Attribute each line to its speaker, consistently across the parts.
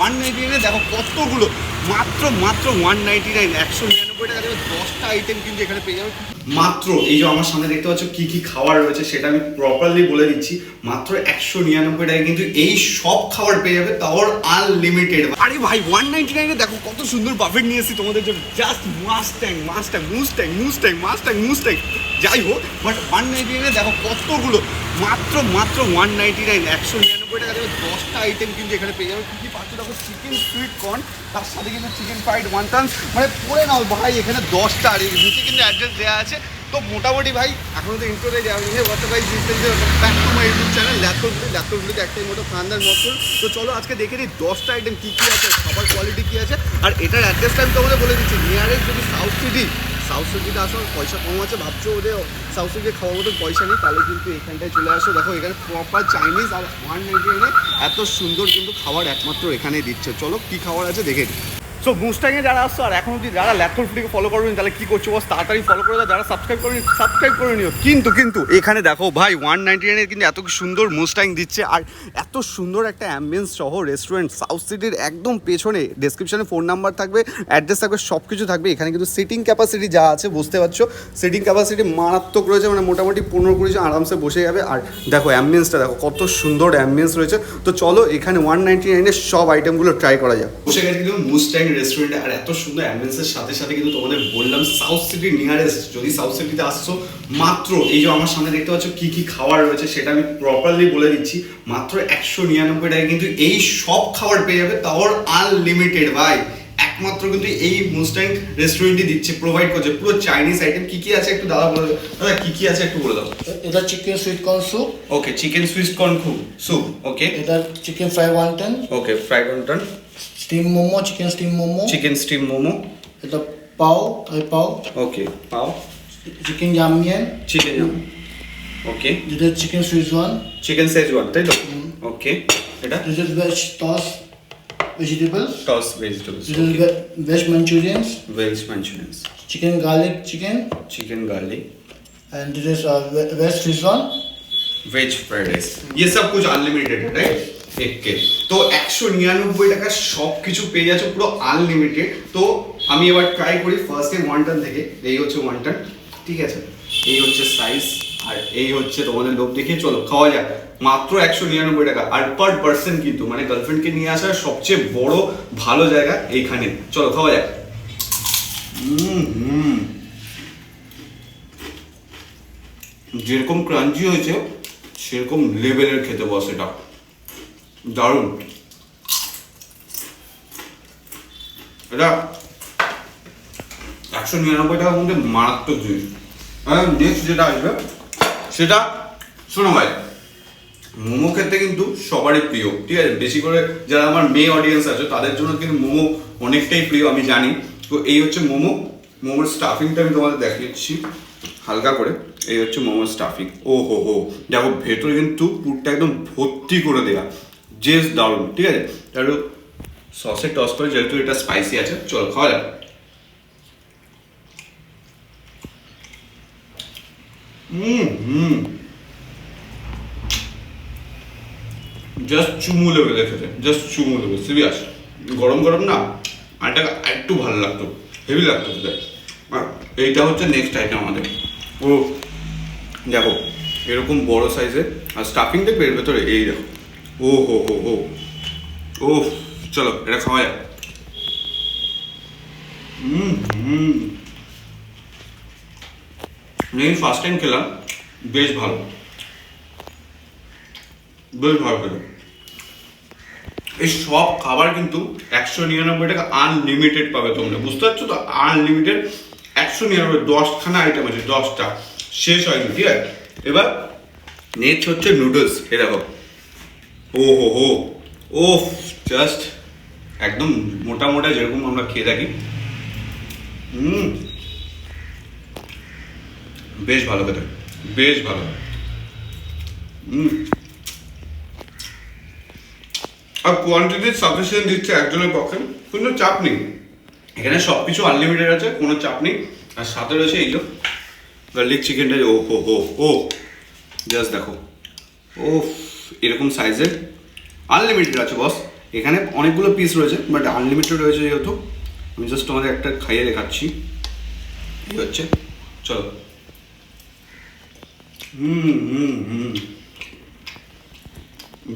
Speaker 1: 199 দেখো কতগুলো, মাত্র 199, 199 টাকা দেবে 10টা আইটেম কিন্তু এখানে পেয়ে যাবে। মাত্র এই যে আমার সামনে দেখতে পাচ্ছ কি কি খাবার রয়েছে সেটা আমি প্রপারলি বলে দিচ্ছি। মাত্র 199 টাকায় কিন্তু এই সব খাবার পেয়ে যাবে, তাও আনলিমিটেড। আরে ভাই 199 দেখো কত সুন্দর বাফেট নিয়ে এসেছি তোমাদের জন্য, জাস্ট মুস্ট্যাং যাই হোক, বাট 199 দেখো কতগুলো, মাত্র 199, 199 টাকা দেবে 10টা আইটেম কিন্তু এখানে পেয়ে যাবে। কি কি পাচ্ছ দেখো, চিকেন সুইট কর্ন, তার সাথে কিন্তু চিকেন ফ্রাইড ওয়ান্টান, মানে পড়ে নাও ভাই এখানে 10টা। আর নিচে কিন্তু অ্যাড্রেস দেওয়া আছে। তো মোটামুটি ভাই এখনো তো ইন্ট্রোটাই দেওয়া হয়েছে। ভাই back to my YouTube channel ল্যাপটপগুলিতে একটাই মোটো খানদার মতো। তো চলো আজকে দেখে নিই 10টা আইটেম কী কী আছে, খাবার কোয়ালিটি কী আছে। আর এটার অ্যাড্রেসটা আমি তোমাদের বলে দিচ্ছি, নিয়ারেস্ট যদি সাউথ সিটিতে আসো, পয়সা কম আছে ভাবছো ওদের সাউথ সিটিতে খাওয়ার মতো পয়সা নেই, তাহলে কিন্তু এখানটায় চলে আসো। দেখো এখানে প্রপার চাইনিজ আর 199 এত সুন্দর কিন্তু খাবার একমাত্র এখানেই দিচ্ছে। চলো কী খাবার আছে দেখে নিই। সো মুস্ট্যাংয়ে যারা আসছো আর এখন যদি যারা ল্যাপটপ ফুটিকে ফলো করবেন তাহলে কী করছো বস, তাড়াতাড়ি ফলো করে দাও। যারা সাবস্ক্রাইব করে নিও। কিন্তু এখানে দেখো ভাই 199 কিন্তু এত সুন্দর মুস্ট্যাং দিচ্ছে, আর এত সুন্দর একটা অ্যাম্বিয়েন্স সহ রেস্টুরেন্ট সাউথ সিটির একদম পেছনে। ডেসক্রিপশনে ফোন নাম্বার থাকবে, অ্যাড্রেস থাকবে, সব কিছু থাকবে। এখানে কিন্তু সিটিং ক্যাপাসিটি যা আছে বুঝতে পারছো, সিটিং ক্যাপাসিটি মারাত্মক রয়েছে, মানে মোটামুটি 15-20 জন আরামসে বসে যাবে। আর দেখো অ্যাম্বিয়েন্সটা দেখো কত সুন্দর অ্যাম্বিয়েন্স রয়েছে। তো চলো এখানে 199 সব আইটেমগুলো ট্রাই করা যাক। বসে গেছে কিন্তু মুস্ট্যাং রেস্টুরেন্টে, আর এত সুন্দর অ্যাম্বিয়েন্সের সাথে সাথে কিন্তু তোমাদের বললাম সাউথ সিটির নিয়ারেস্ট যদি সাউথ সিটিতে আসছো, মাত্র এই যে আমার সামনে দেখতে পাচ্ছ কি কি খাবার রয়েছে সেটা আমি প্রপারলি বলে দিচ্ছি। মাত্র 199 টাকায় কিন্তু এই সব খাবার পেয়ে যাবে, তাও আনলিমিটেড ভাই। একমাত্র কিন্তু এই মুস্ট্যাং রেস্টুরেন্টই দিচ্ছে, প্রোভাইড করছে পুরো চাইনিজ আইটেম। কি কি আছে একটু দাদা বলে দাও, দাদা কি কি আছে একটু বলে দাও।
Speaker 2: এটা chicken sweet corn soup.
Speaker 1: Okay, chicken sweet corn soup. Okay,
Speaker 2: এটা chicken fry wonton.
Speaker 1: Okay, fried wonton.
Speaker 2: Steam momo, chicken steam momo.
Speaker 1: Chicken steam momo.
Speaker 2: এটা পাও, পাও।
Speaker 1: ওকে, পাও।
Speaker 2: চিকেন জামিয়ান।
Speaker 1: চিকেন জাম। ওকে,
Speaker 2: এটা চিকেন সুইজওয়ান।
Speaker 1: চিকেন সেজওয়ান, তাই তো? ওকে, এটা
Speaker 2: This is veg toss vegetables.
Speaker 1: Toss vegetables.
Speaker 2: This is veg manchurians.
Speaker 1: Veg manchurians.
Speaker 2: Chicken garlic chicken.
Speaker 1: Chicken garlic.
Speaker 2: And this is veg Szechuan.
Speaker 1: Veg fried rice. ये सब कुछ अनलिमिटेड है, right? एक के তো 199 টাকা সব কিছু পেয়ে যাচ্ছে পুরো আনলিমিটেড। তো আমি এবার ট্রাই করি ফার্স্টে ওয়ান্টন থেকে। এই হচ্ছে ওয়ান্টন, ঠিক আছে? এই হচ্ছে সাইজ, আর এই হচ্ছে তোমাদের লোভ দেখিয়ে চলো খাওয়া যাক। মাত্র 199 টাকা, আর পার পার্সন কিন্তু, মানে গার্লফ্রেন্ডকে নিয়ে আসার সবচেয়ে বড় ভালো জায়গা এইখানে। চলো খাওয়া যাক। যেরকম ক্রাঞ্চি হয়েছে সেরকম লেভেলের খেতে বস, এটা দারুণ। এটা 199 টাকার মধ্যে মারাত্মক জিনিস। নেক্সট যেটা আসবে সেটা শোনো ভাই, মোমো খেতে কিন্তু সবারই প্রিয়, ঠিক আছে? বেশি করে যারা আমার মেয়ে অডিয়েন্স আছে তাদের জন্য কিন্তু মোমো অনেকটাই প্রিয়, আমি জানি। তো এই হচ্ছে মোমোর স্টাফিংটা আমি তোমাদের দেখিয়েছি হালকা করে। এই হচ্ছে মোমোর স্টাফিং। ও হো, দেখো ভেতরে কিন্তু পুরটা একদম ভর্তি করে দেওয়া, জাস্ট দারুণ, ঠিক আছে? একটু সসে টস করে, যেহেতু এটা স্পাইসি আছে। চলো খাওয়া যাক। জাস্ট চুমু লেবে দেখেছে, জাস্ট চুমু লেবে, সিরিয়াস। গরম গরম না, আর এটা একটু ভালো লাগতো, হেভি লাগতো খেতে। আর এইটা হচ্ছে নেক্সট আইটেম আমাদের। ও দেখো এরকম বড় সাইজের, আর স্টাফিং দেখবে এর ভেতরে, এই দেখো। ও ও চলো এটা খাওয়া যাক। ফার্স্ট টাইম খেলাম, বেশ ভালো খেলো। এই সব খাবার কিন্তু 199 টাকা আনলিমিটেড পাবে তোমরা, বুঝতে পারছো তো? আনলিমিটেড 199, 10খানা আইটেম আছে, 10টা শেষ হয়নি, ঠিক আছে? এবার নেক্সট হচ্ছে নুডলস। এ দেখো, ও জাস্ট একদম মোটা মোটা যেরকম আমরা খেয়ে থাকি। বেশ ভালো খেতে, বেশ ভালো। আর কোয়ান্টিটি সাফিসিয়েন্ট দিচ্ছে একজনের পক্ষে, কোনো চাপ নেই। এখানে সব কিছু আনলিমিটেড আছে, কোনো চাপ নেই। আর সাথে রয়েছে এই যে গার্লিক চিকেনটা। ও জাস্ট দেখো, এরকম সাইজের আনলিমিটেড আছে বস। এখানে অনেকগুলো পিস রয়েছে বাট আনলিমিটেড রয়েছে যেহেতু আমি জাস্ট তোমাদের একটা খাইয়ে দেখাচ্ছি। এই হচ্ছে, চলো।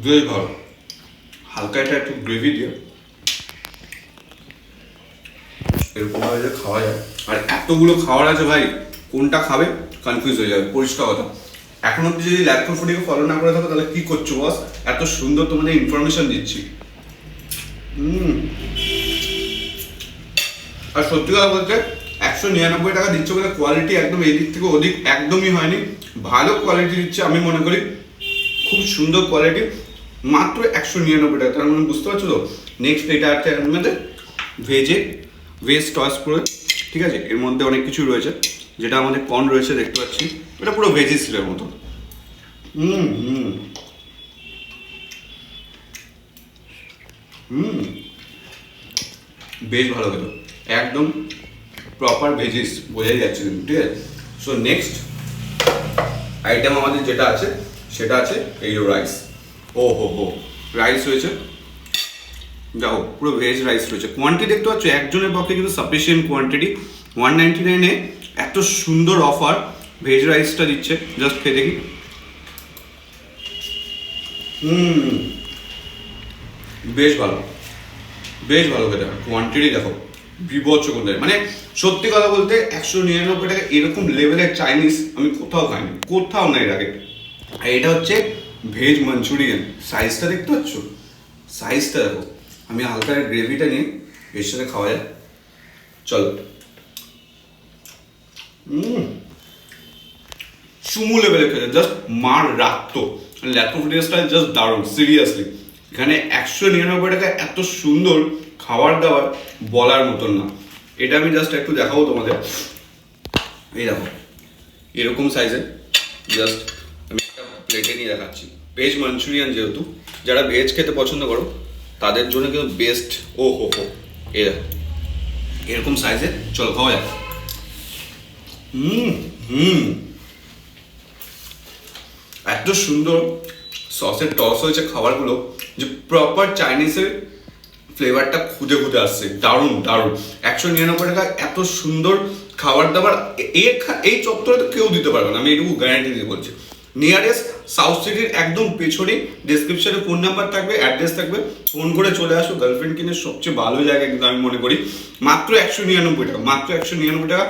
Speaker 1: বেশ ভালো, হালকা এটা একটু গ্রেভি দিয়ে এরকম ভাবে যে খাওয়া যায়। আর এতগুলো খাওয়ার আছে ভাই, কোনটা খাবে কনফিউজ হয়ে যাবে, পরিষ্কার কথা। এখন অব্দি যদি ল্যাপটপ ফুডিকে ফলো না করে থাকো তাহলে কি করছো বস? এত সুন্দর তোমাদের ইনফরমেশন দিচ্ছি। আর সত্যি কথা বলতে 199 টাকা দিচ্ছে বলে কোয়ালিটি একদম এদিক থেকে ওদিক একদমই হয়নি, ভালো কোয়ালিটি দিচ্ছে আমি মনে করি, খুব সুন্দর কোয়ালিটি, মাত্র 199 টাকা। তার মানে বুঝতে পারছো তো। নেক্সট এটা আছে আমাদের ভেজ টস পুরো, ঠিক আছে। এর মধ্যে অনেক কিছু রয়েছে, যেটা আমাদের কর্ন রয়েছে দেখতে পাচ্ছি, এটা পুরো ভেজিসের মতো। বেশ ভালো হতো, একদম প্রপার ভেজিস, বোঝাই যাচ্ছে কিন্তু, ঠিক আছে। সো নেক্সট আইটেম আমাদের যেটা আছে সেটা আছে এই রাইস। ও হো রাইস রয়েছে, দেখো পুরো ভেজ রাইস রয়েছে। কোয়ান্টিটি দেখতে পাচ্ছ একজনের পক্ষে কিন্তু সাফিসিয়েন্ট কোয়ান্টিটি। 199 এত সুন্দর অফার ভেজ রাইসটা দিচ্ছে, জাস্ট খেয়ে দেখি। বেশ ভালো, বেশ ভালো খেতে। কোয়ান্টিটি দেখো বিভৎস করতে, মানে সত্যি কথা বলতে 199 টাকা এরকম লেভেলের চাইনিজ আমি কোথাও খাইনি, কোথাও নাই এর আগে। আর এটা হচ্ছে ভেজ মাঞ্চুরিয়ান, সাইজটা দেখতে পাচ্ছ, সাইজটা দেখো। আমি হালকা গ্রেভিটা নিয়ে এর সাথে খাওয়া যায়, চলো। চুমু লেভেলে খেতে জাস্ট মার রাখতো। ল্যাপটপ ফুডিয়াসটা জাস্ট দারুণ, সিরিয়াসলি। এখানে 199 টাকা এত সুন্দর খাবার দাবার বলার মতন না। এটা আমি জাস্ট একটু দেখাবো তোমাদের, এই দেখো এরকম সাইজের, জাস্ট আমি একটা প্লেটে নিয়ে দেখাচ্ছি। ভেজ মাঞ্চুরিয়ান যেহেতু, যারা ভেজ খেতে পছন্দ করো তাদের জন্য কিন্তু বেস্ট। ও হো এই দেখো এরকম সাইজের, চলো খাওয়া যাক। এত সুন্দর সসের টস হয়েছে খাবারগুলো, যে প্রপার চাইনিজের ফ্লেভারটা খুঁজে খুঁজে আসছে, দারুণ দারুণ। 199 টাকা এত সুন্দর খাবার দাবার এই চত্বরে তো কেউ দিতে পারবে না, আমি এটুকু গ্যারান্টি দিয়ে বলছি। নিয়ারেস্ট সাউথ সিটির একদম পেছনে ডেসক্রিপশনে ফোন নাম্বার থাকবে, অ্যাড্রেস থাকবে, ফোন করে চলে আসো। গার্লফ্রেন্ড কিনে সবচেয়ে ভালো জায়গা কিন্তু আমি মনে করি। মাত্র 199 টাকা, মাত্র 199 টাকা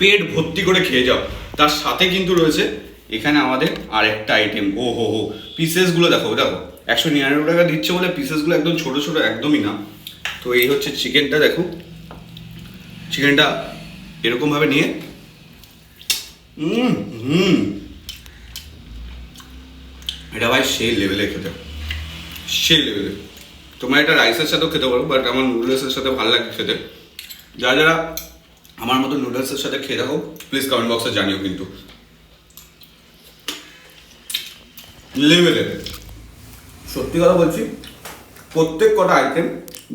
Speaker 1: পেট ভর্তি করে খেয়ে যাও। তার সাথে কিন্তু রয়েছে এখানে আমাদের আরেকটা আইটেম। ও হো পিসেসগুলো দেখো, দেখো 199 টাকা দিচ্ছে বলে পিসেসগুলো একদম ছোট ছোট একদমই না। তো এই হচ্ছে চিকেনটা, দেখো চিকেনটা এরকম ভাবে নিয়ে এটা ভাই সেই লেভেলে খেতে, সেই লেভেলে। তোমরা এটা রাইসের সাথেও খেতে পারো, বাট আমার নুডলসের সাথে ভালো লাগে খেতে। যারা যারা আমার মতো নুডলসের সাথে খেয়ে থাকো প্লিজ কমেন্ট বক্সে জানিও কিন্তু। লেভেলে, সত্যি কথা বলছি, প্রত্যেক কটা আইটেম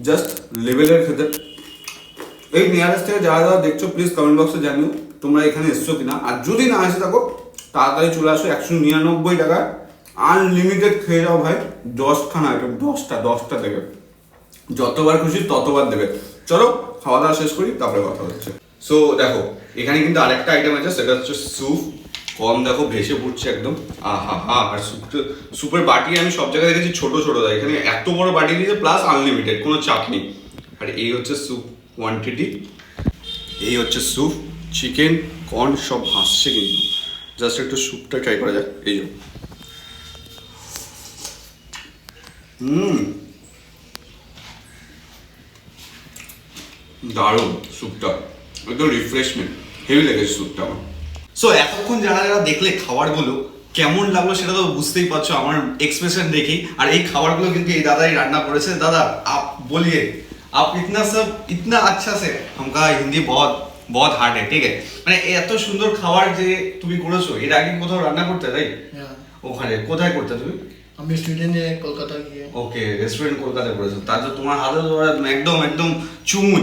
Speaker 1: জাস্ট লেভেলের খেতে। এই নিয়ারেস্ট থেকে যারা যারা দেখছো প্লিজ কমেন্ট বক্সে জানিও তোমরা এখানে এসছো কিনা। আর যদি না এসে থাকো তাড়াতাড়ি চলে আসো। 199 টাকা আনলিমিটেড খেয়ে যাও ভাই। 10খানা আইটেম, 10টা দেবে, যতবার খুশি ততবার দেবে। চলো খাওয়া দাওয়া শেষ করি, তারপরে কথা হচ্ছে। সো দেখো এখানে কিন্তু আরেকটা আইটেম আছে, সেটা হচ্ছে স্যুপ। কম দেখো ভেসে পড়ছে একদম, আহা হা। আর স্যুপের বাটি আমি সব জায়গায় দেখেছি ছোট ছোট দেয়, এখানে এত বড় বাটি দিয়েছে, প্লাস আনলিমিটেড, কোনো চাপ নেই। আর এই হচ্ছে স্যুপ কোয়ান্টিটি, এই হচ্ছে স্যুপ। চিকেন কর্ন সব ভাসছে কিন্তু, জাস্ট একটু স্যুপটা ট্রাই করা যাক। এই যে দারুণ স্যুপটা, একদম রিফ্রেশমেন্ট, হেভি লেগেছে স্যুপটা আমার। সো এতক্ষণ যারা যারা দেখলে খাবারগুলো কেমন লাগলো সেটা তো বুঝতেই পারছো আমার এক্সপ্রেশন দেখেই। আর এই খাবারগুলো কিন্তু এই দাদাই রান্না করেছে। দাদা আপ বলিয়ে, आप इतना सब इतना अच्छा से, हमका हिंदी बहुत बहुत हार्ड है, ठीक है। মানে এত সুন্দর খাবার যে তুমি করেছো, এর আগে কোথাও রান্না করতে তাই? ওখানে কোথায় করতে তুমি?
Speaker 2: আমি সুইডেনে, কলকাতা গিয়ে।
Speaker 1: ওকে, রেস্টুরেন্ট কলকাতায় করেছো, তার জন্য তোমার হাতে একদম একদম চুমু,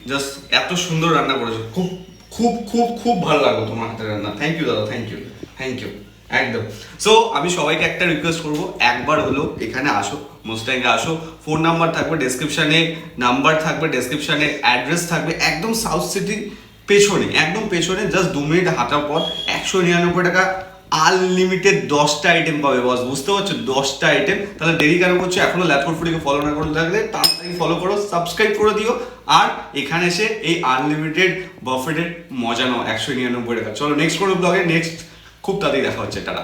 Speaker 1: জাস্ট এত সুন্দর রান্না করেছো। খুব খুব খুব খুব ভালো লাগলো তোমার হাতের রান্না। থ্যাংক ইউ দাদা, থ্যাংক ইউ একদম। সো আমি সবাইকে একটা রিকোয়েস্ট করবো, একবার হলো এখানে আসো, মুস্ট্যাঙ্গে আসো। ফোন নাম্বার থাকবে ডেসক্রিপশানে, নাম্বার থাকবে ডেসক্রিপশানে, অ্যাড্রেস থাকবে একদম সাউথ সিটির পেছনে, একদম পেছনে, জাস্ট 2 মিনিট হাঁটার পথ। 199 টাকা আনলিমিটেড 10টা আইটেম পাবে বস, বুঝতে পারছো? 10টা আইটেম। তাহলে দেরি কেন করছো? এখনো ল্যাপটপ ফুডিকে ফলো না করে থাকলে তাড়াতাড়ি ফলো করো, সাবস্ক্রাইব করে দিও, আর এখানে এসে এই আনলিমিটেড বাফেটের মজা নাও 199 টাকা। চলো নেক্সট কোনো ব্লগে, নেক্সট খুব তাড়াতাড়ি দেখা হচ্ছে, টাটা।